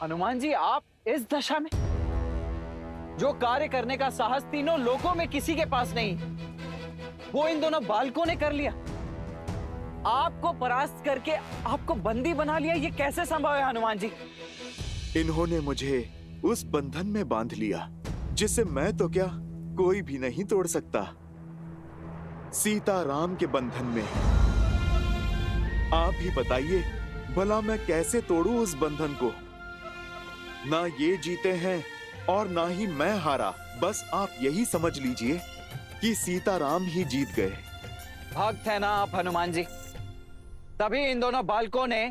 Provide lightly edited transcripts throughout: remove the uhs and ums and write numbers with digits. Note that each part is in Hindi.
हनुमान जी, आप इस दशा में? जो कार्य करने का साहस तीनों लोकों में किसी के पास नहीं, वो इन दोनों बालकों ने कर लिया। आपको परास्त करके आपको बंदी बना लिया। ये कैसे संभव है हनुमान जी? इन्होंने मुझे उस बंधन में बांध लिया जिसे मैं तो क्या कोई भी नहीं तोड़ सकता। सीता राम के बंधन में। आप ही बताइए, भला मैं कैसे तोड़ूं उस बंधन को? ना ये जीते हैं और ना ही मैं हारा। बस आप यही समझ लीजिए कि सीता राम ही जीत गए। भक्त है ना आप हनुमान जी, तभी इन दोनों बालकों ने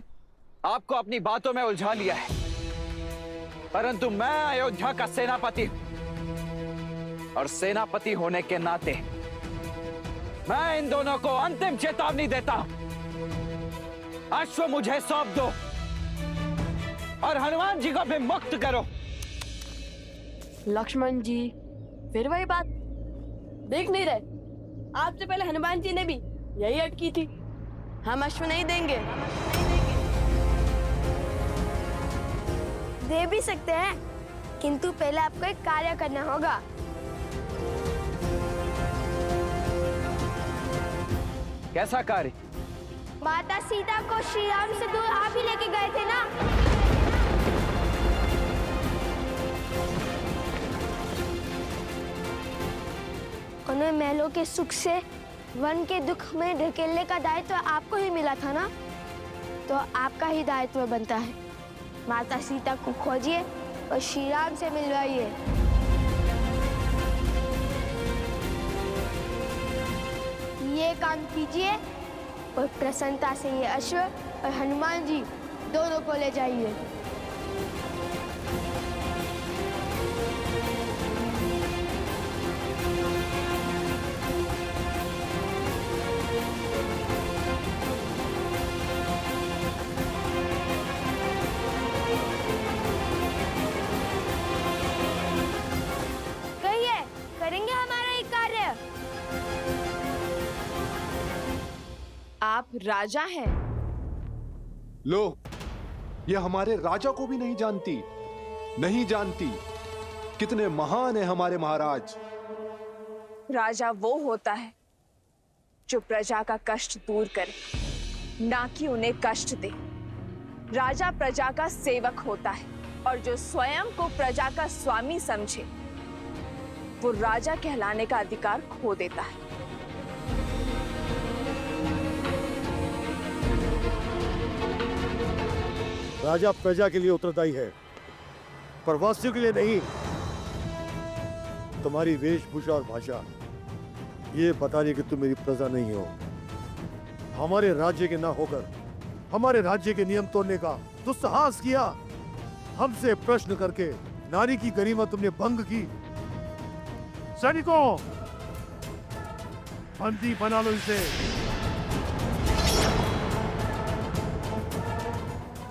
आपको अपनी बातों में उलझा लिया है। परंतु मैं अयोध्या का सेनापति हूं, और सेनापति होने के नाते मैं इन दोनों को अंतिम चेतावनी देता हूं। अश्व मुझे सौंप दो और हनुमान जी को भी मुक्त करो। लक्ष्मण जी, फिर वही बात। देख नहीं रहे, आपसे पहले हनुमान जी ने भी यही अटकी थी। हम अश्व नहीं देंगे। दे भी सकते हैं, किंतु पहले आपको एक कार्य करना होगा। कैसा कार्य? माता सीता को श्री राम से दूर आप ही लेके गए थे ना? उन्हें महलों के सुख से वन के दुख में ढकेलने का दायित्व आपको ही मिला था ना? तो आपका ही दायित्व बनता है। माता सीता को खोजिए और श्री राम से मिलवाइए। ये काम कीजिए और प्रसन्नता से ये अश्व और हनुमान जी दोनों को ले जाइए। कहिए, करेंगे हमारा ये कार्य? आप राजा हैं। लो, ये हमारे राजा को भी नहीं जानती। नहीं जानती कितने महान है हमारे महाराज। राजा वो होता है जो प्रजा का कष्ट दूर करे, ना कि उन्हें कष्ट दे। राजा प्रजा का सेवक होता है, और जो स्वयं को प्रजा का स्वामी समझे, वो राजा कहलाने का अधिकार खो देता है। राजा प्रजा के लिए उत्तरदायी है, प्रवासियों के लिए नहीं। तुम्हारी वेशभूषा और भाषा ये बता रही कि तुम मेरी प्रजा नहीं हो। हमारे राज्य के ना होकर हमारे राज्य के नियम तोड़ने का दुस्साहस किया। हमसे प्रश्न करके नारी की गरिमा तुमने भंग की। सैनिकों, बंदी बना लो इसे।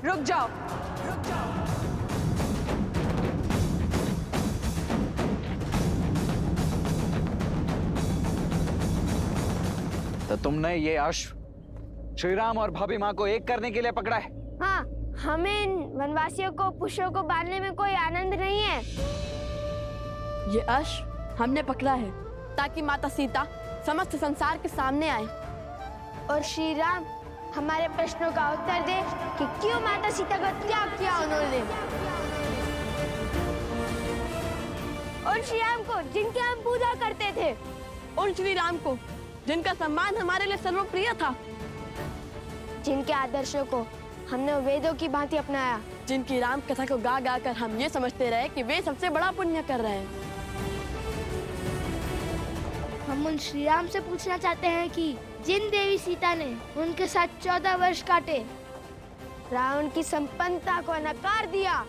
रुक जाओ। तो तुमने ये अश्व श्री राम और भाभी माँ को एक करने के लिए पकड़ा है? हाँ, हमें इन वनवासियों को पुष्पों को बांधने में कोई आनंद नहीं है। ये अश्व हमने पकड़ा है ताकि माता सीता समस्त संसार के सामने आए और श्री राम हमारे प्रश्नों का उत्तर दे कि क्यों माता सीता का त्याग किया उन्होंने। और श्री राम को जिनकी हम पूजा करते थे, और श्री राम को जिनका सम्मान हमारे लिए सर्वप्रिय था, जिनके आदर्शों को हमने वेदों की भांति अपनाया, जिनकी राम कथा को गा गा कर हम ये समझते रहे कि वे सबसे बड़ा पुण्य कर रहे हैं। हम उन श्री राम से पूछना चाहते हैं कि जिन देवी सीता ने उनके साथ 14 वर्ष काटे, रावण की संपन्नता को नकार दिया,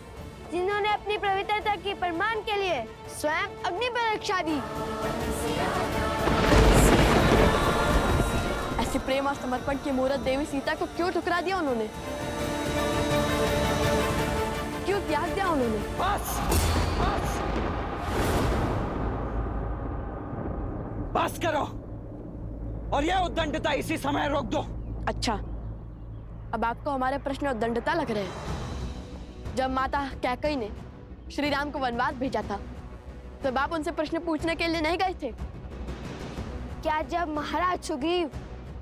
जिन्होंने अपनी पवित्रता के प्रमाण के लिए स्वयं अग्नि पर रक्षा दी, ऐसे प्रेम और समर्पण की मूर्त देवी सीता को क्यों ठुकरा दिया उन्होंने? क्यों त्याग दिया उन्होंने? बस बस बस करो और यह उद्दंडता इसी समय रोक दो। अच्छा, अब आपको हमारे प्रश्न उद्दंडता लग रहे हैं। जब माता कैकई ने श्री राम को वनवास भेजा था तब आप उनसे प्रश्न पूछने के लिए नहीं गए थे? क्या जब महाराज सुग्रीव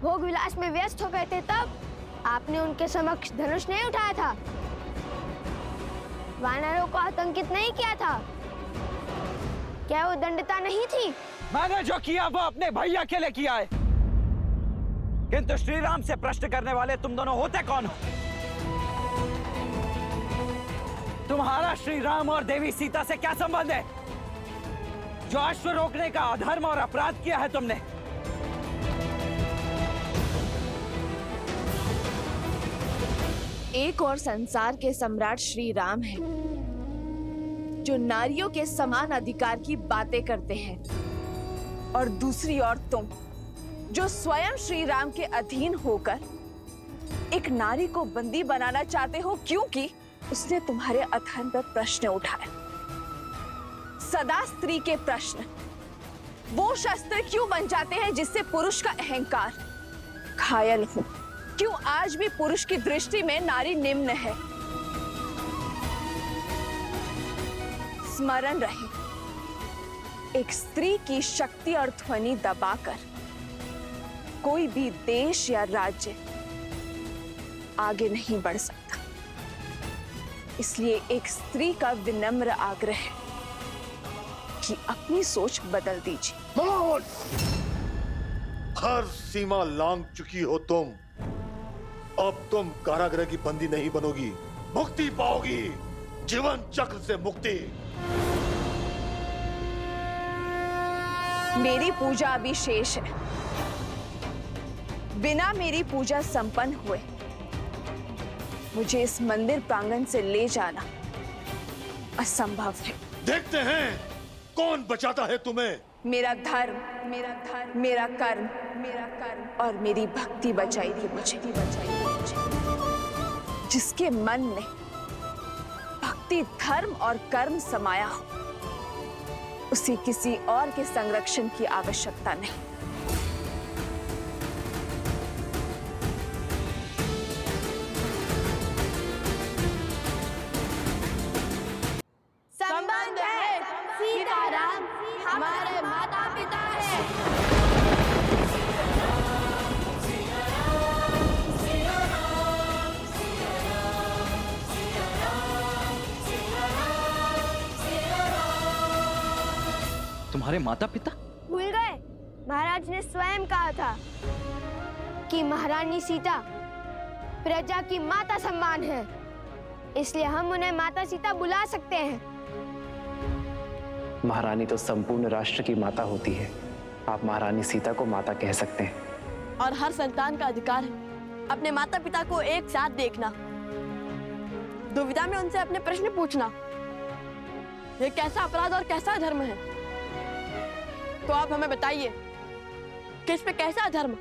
भोग विलास में व्यस्त हो गए थे तब आपने उनके समक्ष धनुष नहीं उठाया था? वानरों को आतंकित नहीं किया था? क्या वो दंडता नहीं थी? मैंने जो किया वो अपने भैया के लिए किया है, किंतु श्री राम से प्रश्न करने वाले तुम दोनों होते कौन हो? तुम्हारा श्री राम और देवी सीता से क्या संबंध है? जो अश्व रोकने का अधर्म और अपराध किया है तुमने। एक और संसार के सम्राट श्री राम हैं, जो नारियों के समान अधिकार की बातें करते हैं, और दूसरी ओर तुम, जो स्वयं श्री राम के अधीन होकर एक नारी को बंदी बनाना चाहते हो क्योंकि उसने तुम्हारे अधर्म पर प्रश्न उठाया। सदा स्त्री के प्रश्न वो शस्त्र क्यों बन जाते हैं जिससे पुरुष का अहंकार घायल हो? क्यों आज भी पुरुष की दृष्टि में नारी निम्न है? स्मरण रहे, एक स्त्री की शक्ति और ध्वनि दबाकर कोई भी देश या राज्य आगे नहीं बढ़ सकता। इसलिए एक स्त्री का विनम्र आग्रह है कि अपनी सोच बदल दीजिए। हर सीमा लांघ चुकी हो तुम। अब तुम कारागृह की बंदी नहीं बनोगी, मुक्ति पाओगी, जीवन चक्र से मुक्ति। मेरी पूजा अभी शेष है। बिना मेरी पूजा संपन्न हुए मुझे इस मंदिर प्रांगण से ले जाना असंभव है। देखते हैं कौन बचाता है तुम्हें। मेरा धर्म, मेरा कर्म और मेरी भक्ति बचाएगी मुझे। जिसके मन में भक्ति, धर्म और कर्म समाया हो, उसे किसी और के संरक्षण की आवश्यकता नहीं। संबंध है, सीताराम हमारे माता पिता हैं। तुम्हारे माता पिता? भूल गए? महाराज ने स्वयं कहा था कि महारानी सीता प्रजा की माता सम्मान है, इसलिए हम उन्हें माता सीता बुला सकते हैं। महारानी तो संपूर्ण राष्ट्र की माता होती है। आप महारानी सीता को माता कह सकते हैं। और हर संतान का अधिकार है अपने माता पिता को एक साथ देखना, दुविधा में उनसे अपने प्रश्न पूछना। ये कैसा अपराध और कैसा धर्म है? तो आप हमें बताइए, किस पे कैसा धर्म,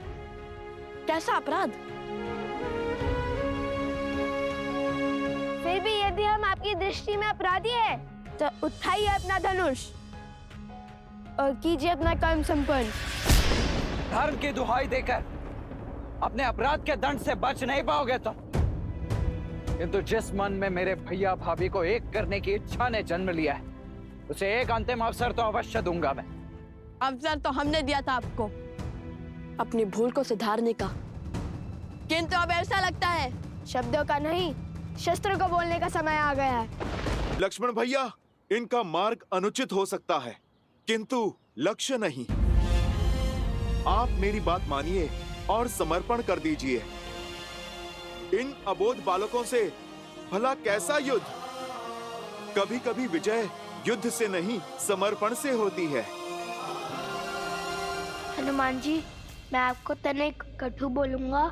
कैसा अपराध? फिर भी यदि हम आपकी दृष्टि में अपराधी है तो उठाइए अपना धनुष और कीजिए अपना कर्म संपन्न। धर्म की दुहाई देकर अपने अपराध के दंड से बच नहीं पाओगे तुम। किंतु जिस मन में मेरे भैया भाभी को एक करने की इच्छा ने जन्म लिया है, उसे एक अंतिम अवसर तो अवश्य दूंगा मैं। अवसर तो हमने दिया था आपको अपनी भूल को सुधारने का, किंतु अब ऐसा लगता है शब्दों का नहीं, शस्त्र को बोलने का समय आ गया है। लक्ष्मण भैया, इनका मार्ग अनुचित हो सकता है किंतु लक्ष्य नहीं। आप मेरी बात मानिए और समर्पण कर दीजिए। इन अबोध बालकों से भला कैसा युद्ध? कभी कभी विजय युद्ध से नहीं, समर्पण से होती है। हनुमान जी, मैं आपको तनिक कटु बोलूंगा,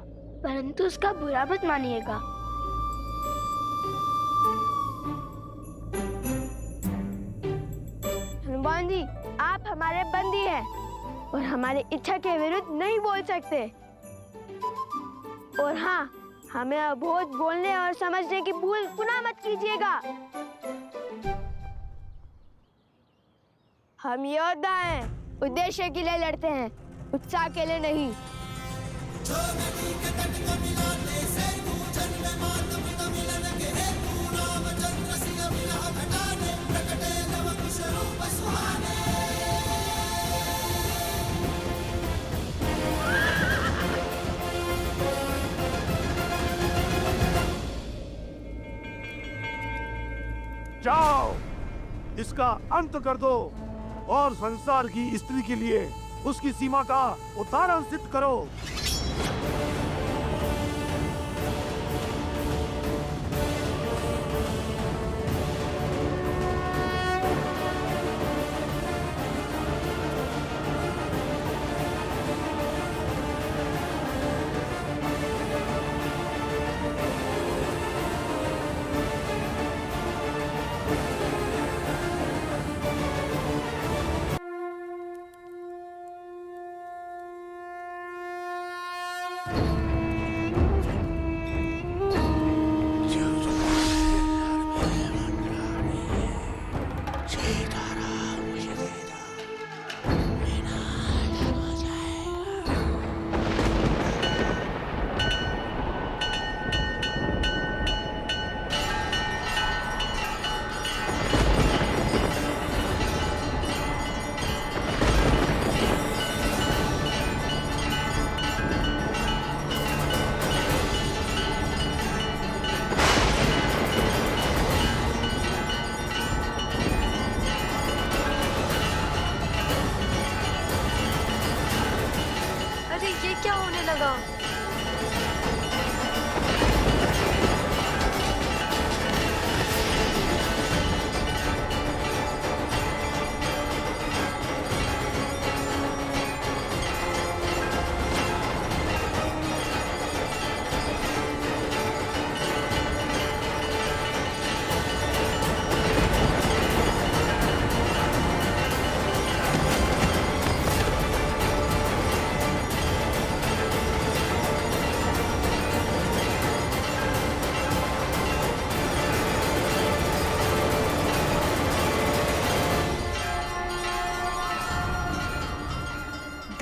परंतु उसका बुरा मत मानिएगा। हनुमान जी, आप हमारे बंदी हैं और हमारी इच्छा के विरुद्ध नहीं बोल सकते। और हाँ, हमें अबोध बोलने और समझने की भूल पुनः मत कीजिएगा। हम योद्धा हैं, उद्देश्य के लिए लड़ते हैं, उत्साह के लिए नहीं। जाओ, इसका अंत कर दो और संसार की स्त्री के लिए उसकी सीमा का उदाहरण सिद्ध करो। अरे ये क्या होने लगा?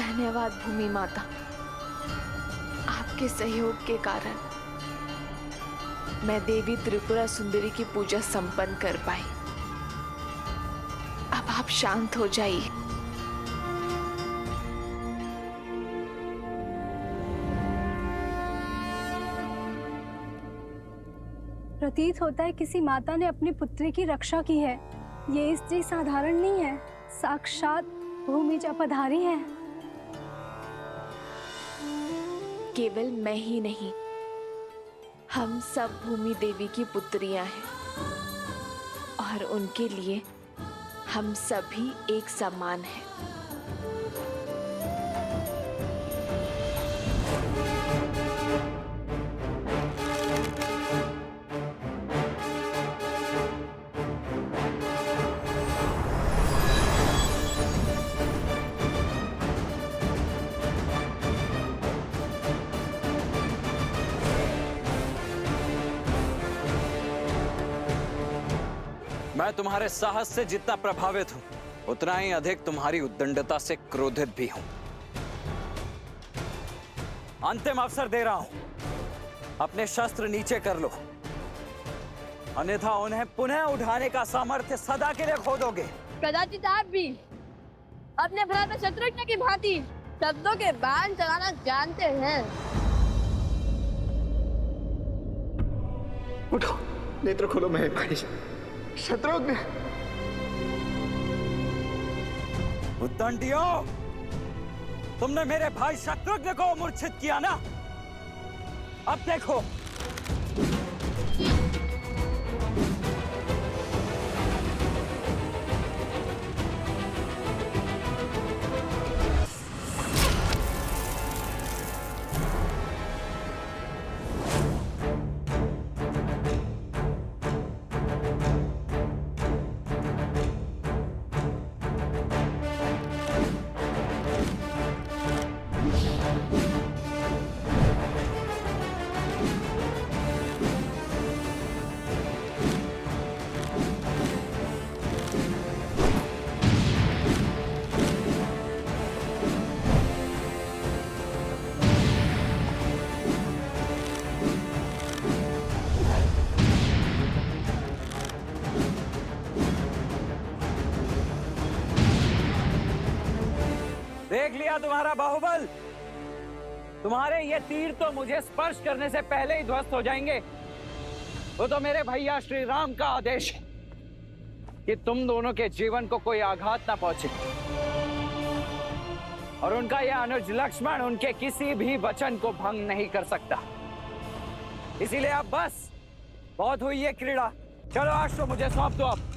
धन्यवाद भूमि माता, आपके सहयोग के कारण मैं देवी त्रिपुरा सुंदरी की पूजा संपन्न कर पाई। अब आप शांत हो जाइए। प्रतीत होता है किसी माता ने अपनी पुत्री की रक्षा की है। ये स्त्री साधारण नहीं है, साक्षात भूमिजा पधारी है। केवल मैं ही नहीं, हम सब भूमि देवी की पुत्रियां हैं और उनके लिए हम सभी एक समान हैं। मैं तुम्हारे साहस से जितना प्रभावित हूं, उतना ही अधिक तुम्हारी उद्दंडता से क्रोधित भी हूं। अंतिम अवसर दे रहा हूं, अपने शस्त्र नीचे कर लो, अन्यथा उन्हें पुनः उठाने का सामर्थ्य सदा के लिए खो दोगे। कदाचित आप भी अपने भ्राता शत्रुघ्न की भांति शब्दों के बाण चलाना जानते हैं। उठो, नेत्र खोलो मेरे भाई शत्रुघ्न। उद्दंडियों, तुमने मेरे भाई शत्रुघ्न को मूर्छित किया ना? अब देखो। देख लिया तुम्हारा बाहुबल। तुम्हारे ये तीर तो मुझे स्पर्श करने से पहले ही ध्वस्त हो जाएंगे। वो तो मेरे भैया श्री राम का आदेश है। कि तुम दोनों के जीवन को कोई आघात ना पहुंचे और उनका यह अनुज लक्ष्मण उनके किसी भी वचन को भंग नहीं कर सकता। इसीलिए अब बस बहुत हुई ये क्रीड़ा, चलो आज तो मुझे सौंप दो। अब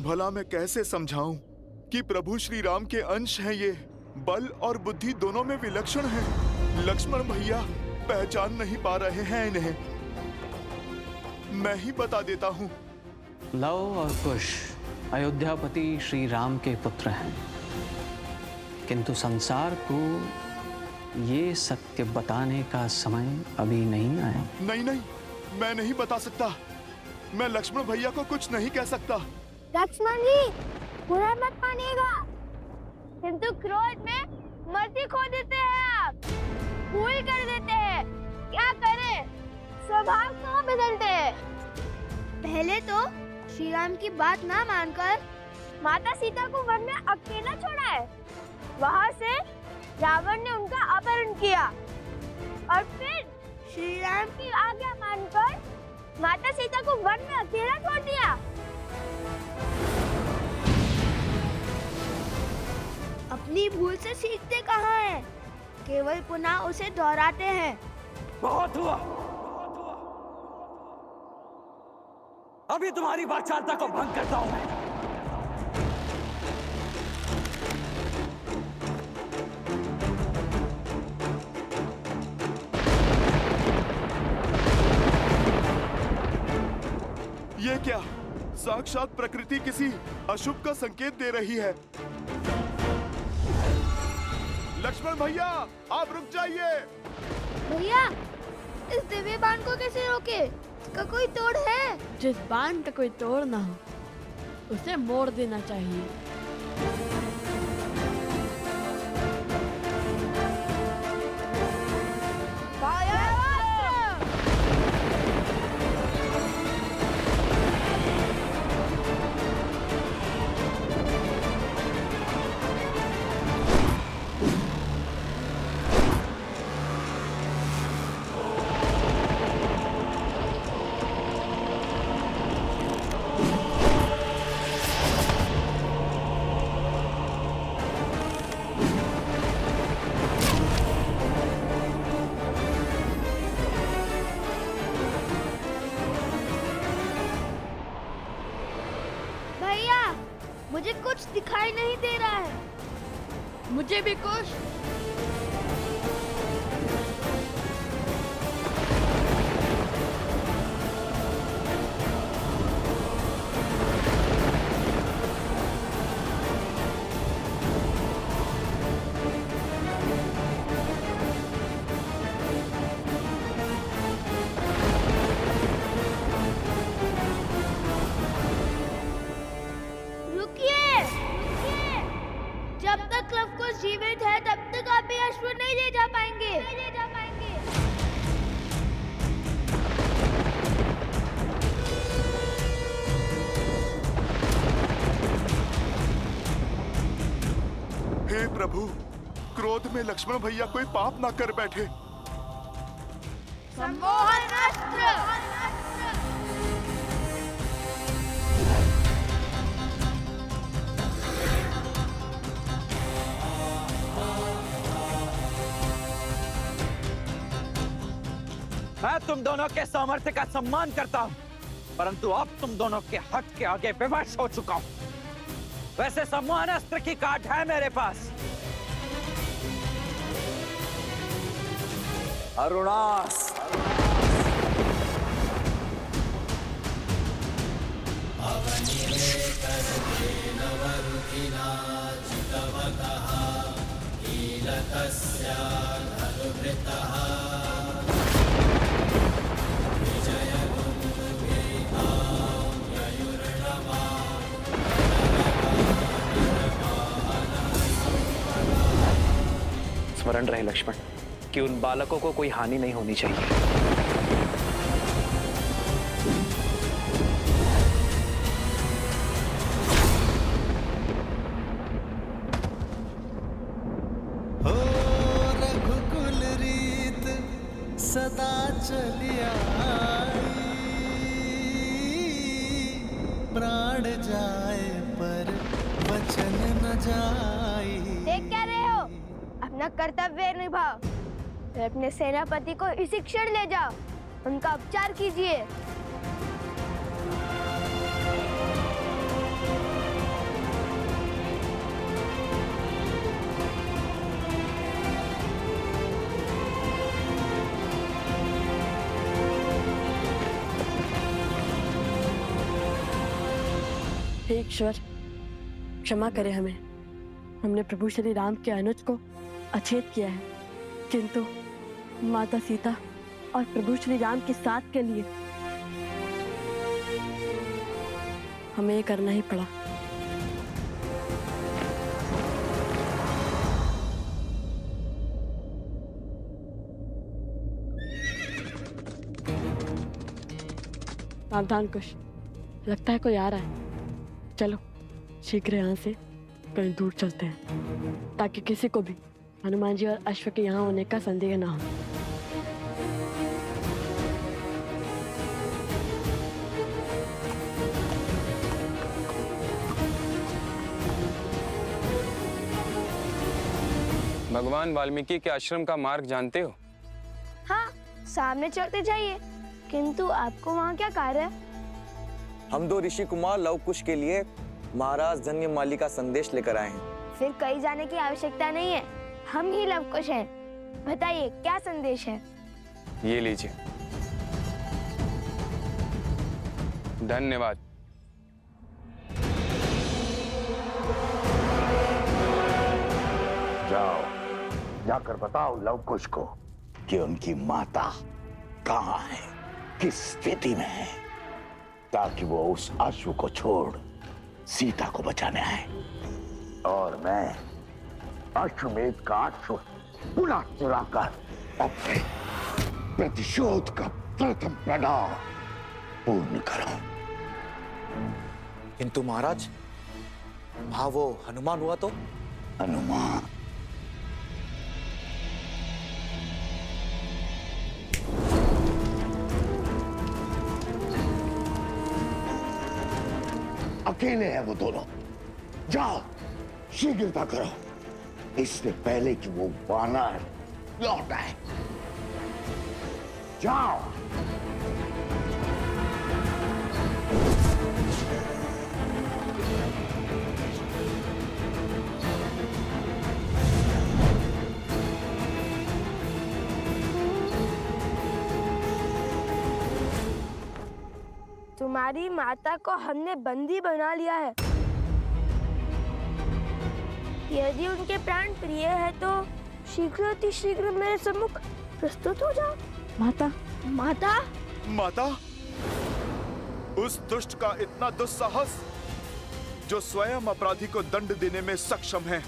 भला मैं कैसे समझाऊं कि प्रभु श्री राम के अंश हैं ये, बल और बुद्धि दोनों में विलक्षण हैं। लक्ष्मण भैया पहचान नहीं पा रहे हैं इन्हें। मैं ही बता देता हूं। लव और कुश अयोध्यापति श्री राम के पुत्र हैं, किंतु संसार को ये सत्य बताने का समय अभी नहीं आया। नहीं नहीं, मैं नहीं बता सकता। मैं लक्ष्मण भैया को कुछ नहीं कह सकता। लक्ष्मण जी, बुरा मत मानिएगा, किंतु क्रोध में मर्जी खो देते हैं आप, भूल कर देते हैं। क्या करें, स्वभाव क्यों बदलते हैं? पहले तो श्री राम की बात ना मानकर माता सीता को वन में अकेला छोड़ा है। वहाँ से रावण ने उनका अपहरण किया और फिर श्री राम की आज्ञा मानकर माता सीता को वन में अकेला छोड़ दिया। अपनी भूल से सीखते कहाँ हैं? केवल पुनः उसे दोहराते हैं। बहुत हुआ, अभी तुम्हारी वाचालता को भंग करता हूं मैं। ये क्या? साक्षात प्रकृति किसी अशुभ का संकेत दे रही है। लक्ष्मण भैया, आप रुक जाइए। भैया, इस दिव्य बाण को कैसे रोके? इसका कोई तोड़ है? जिस बाण का कोई तोड़ ना हो उसे मोड़ देना चाहिए। मुझे कुछ दिखाई नहीं दे रहा है। मुझे भी कुछ। जब तक लव कुश जीवित है तब तक आप ये अश्व नहीं ले जा पाएंगे। हे प्रभु, क्रोध में लक्ष्मण भैया कोई पाप ना कर बैठे। सम्मोहन अस्त्र। मैं तुम दोनों के सामर्थ्य का सम्मान करता हूं, परंतु अब तुम दोनों के हक के आगे विवश हो चुका हूं। वैसे सम्मोहन अस्त्र की काट है मेरे पास। अरुणास। स्मरण रहे लक्ष्मण कि उन बालकों को कोई हानि नहीं होनी चाहिए। सदा चलिया प्राण जाए पर वचन न जाए। देख क्या रहे हो? अपना कर्तव्य निभाओ। फिर अपने सेनापति को इसी क्षण ले जाओ, उनका उपचार कीजिए। हे ईश्वर, क्षमा करें हमें। हमने प्रभु श्री राम के अनुज को अछेत किया है, किंतु माता सीता और प्रभु श्री राम के साथ के लिए हमें ये करना ही पड़ा। सावधान कुश, लगता है कोई आ रहा है। चलो शीघ्र यहाँ से कहीं दूर चलते हैं, ताकि किसी को भी हनुमान जी और अश्व के यहाँ होने का संदेह ना हो। भगवान वाल्मीकि के आश्रम का मार्ग जानते हो? हाँ, सामने चलते जाइए। किंतु आपको वहाँ क्या कार्य है? हम दो ऋषि कुमार लव कुश के लिए महाराज धन्यमाली का संदेश लेकर आए हैं। फिर कहीं जाने की आवश्यकता नहीं है, हम ही लव कुश हैं। बताइए क्या संदेश है? ये लीजिए। धन्यवाद। जाओ, जाकर बताओ लव कुश को कि उनकी माता कहाँ है, किस स्थिति में है, ताकि वो उस अश्व को छोड़ सीता को बचाने आए। और मैं अश्वमेध का अश्व पुनः चुराकर अपने प्रतिशोध का प्रथम पड़ाव पूर्ण करूं। किंतु महाराज, हाँ वो हनुमान हुआ तो? हनुमान? अकेले हैं वो दोनों। जाओ, शीघ्रता करो, इससे पहले कि वो वानर लौट आए। जाओ। तुम्हारी माता को हमने बंदी बना लिया है। यदि उनके प्राण प्रिय है तो शीघ्र अति शीघ्र मेरे सम्मुख प्रस्तुत हो जाओ। माता, माता, माता, उस दुष्ट का इतना दुस्साहस, जो स्वयं अपराधी को दंड देने में सक्षम है,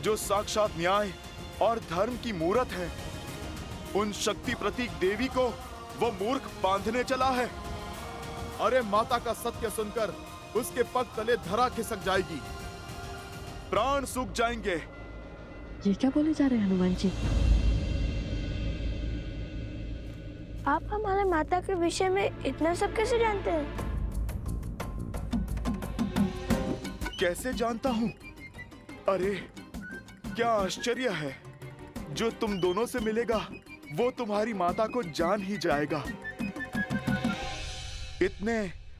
जो साक्षात न्याय और धर्म की मूरत है, उन शक्ति प्रतीक देवी को वो मूर्ख बांधने चला है। अरे माता का सत्य सुनकर उसके पग तले धरा खिसक जाएगी, प्राण सूख जाएंगे। ये क्या बोले जा रहे हैं हनुमान जी? आप हमारे माता के विषय में इतना सब कैसे जानते हैं? कैसे जानता हूँ? अरे क्या आश्चर्य है, जो तुम दोनों से मिलेगा वो तुम्हारी माता को जान ही जाएगा। इतने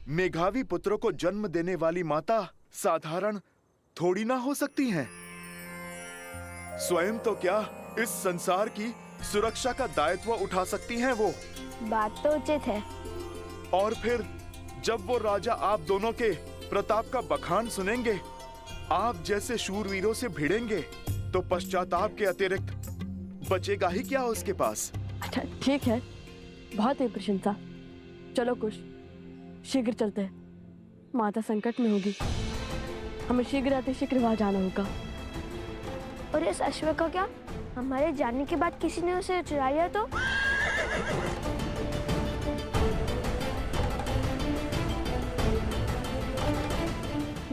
मेघावी पुत्रों को जन्म देने वाली माता साधारण थोड़ी ना हो सकती हैं। स्वयं तो क्या इस संसार की सुरक्षा का दायित्व उठा सकती हैं वो। बात तो उचित है। और फिर जब वो राजा आप दोनों के प्रताप का बखान सुनेंगे, आप जैसे शूरवीरों से भिड़ेंगे, तो पश्चाताप के अतिरिक्त बचेगा ही क्या उसके पास। अच्छा ठीक है, बहुत ही प्रशंसा। चलो कुश, शीघ्र चलते हैं। माता संकट में होगी, हमें शीघ्र अति शीघ्र वहां जाना होगा। और इस अश्व का क्या? हमारे जाने के बाद किसी ने उसे चुरा लिया तो?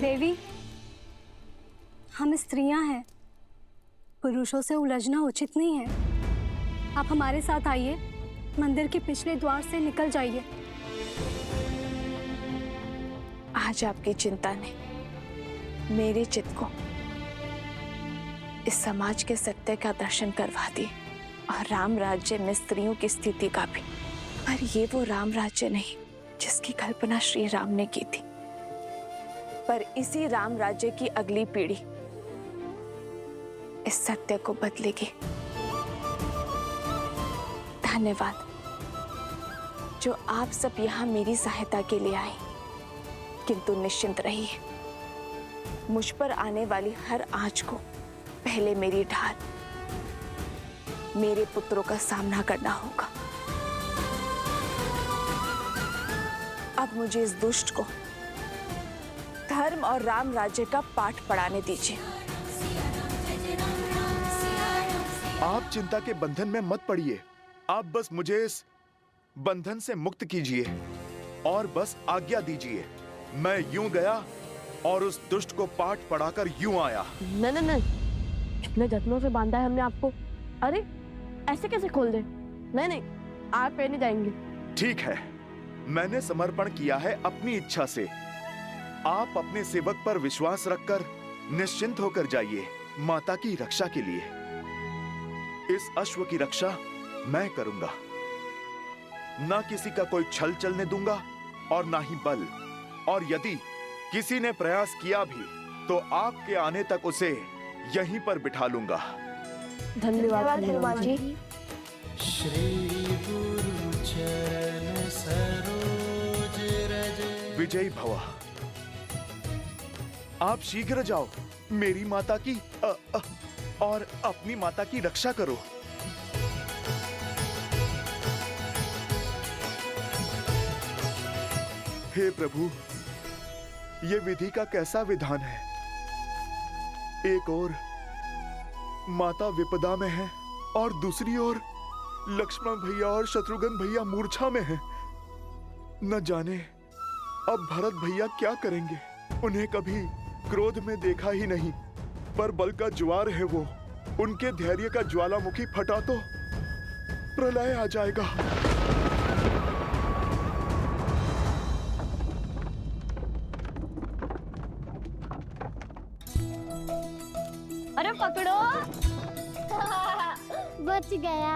देवी, हम स्त्रियां हैं, पुरुषों से उलझना उचित नहीं है। आप हमारे साथ आइए, मंदिर के पिछले द्वार से निकल जाइए। आज आपकी चिंता ने मेरे चित्त को इस समाज के सत्य का दर्शन करवा दिए और राम राज्य में स्त्रियों की स्थिति का भी। पर ये वो राम राज्य नहीं जिसकी कल्पना श्री राम ने की थी, पर इसी राम राज्य की अगली पीढ़ी इस सत्य को बदलेगी। धन्यवाद जो आप सब यहाँ मेरी सहायता के लिए आए, किंतु निश्चिंत रहिए, मुझ पर आने वाली हर आंच को पहले मेरी ढाल, मेरे पुत्रों का सामना करना होगा। अब मुझे इस दुष्ट को धर्म और राम राज्य का पाठ पढ़ाने दीजिए। आप चिंता के बंधन में मत पड़िए। आप बस मुझे इस बंधन से मुक्त कीजिए और बस आज्ञा दीजिए। मैं यूं गया और उस दुष्ट को पाठ पढ़ाकर यूं आया। नहीं नहीं नहीं, इतने जत्नों से बांधा है हमने आपको। अरे ऐसे कैसे खोल दे? नहीं नहीं, आप पे नहीं जाएंगे। ठीक है, मैंने समर्पण किया है अपनी इच्छा से। आप अपने सेवक पर विश्वास रखकर निश्चिंत होकर जाइए माता की रक्षा के लिए। इस अश्व की रक्षा मैं करूंगा। ना किसी का कोई छल चलने दूंगा और ना ही बल। और यदि किसी ने प्रयास किया भी तो आपके आने तक उसे यहीं पर बिठा लूंगा। धन्यवाद हनुमान जी। श्री गुरु चरण सरोज रज। विजयी भवा। आप शीघ्र जाओ, मेरी माता की और अपनी माता की रक्षा करो। हे प्रभु, ये विधि का कैसा विधान है। एक ओर माता विपदा में है और दूसरी ओर लक्ष्मण भैया और शत्रुघ्न भैया मूर्छा में हैं। न जाने अब भरत भैया क्या करेंगे। उन्हें कभी क्रोध में देखा ही नहीं, पर बल का ज्वार है वो। उनके धैर्य का ज्वालामुखी फटा तो प्रलय आ जाएगा। अरे पकड़ो। बच गया।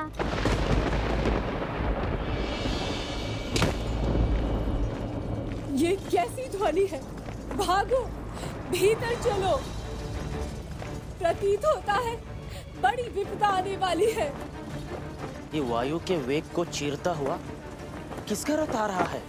ये कैसी ध्वनि है? भागो, भीतर चलो। प्रतीत होता है बड़ी विपदा आने वाली है। ये वायु के वेग को चीरता हुआ किसका रथ आ रहा है?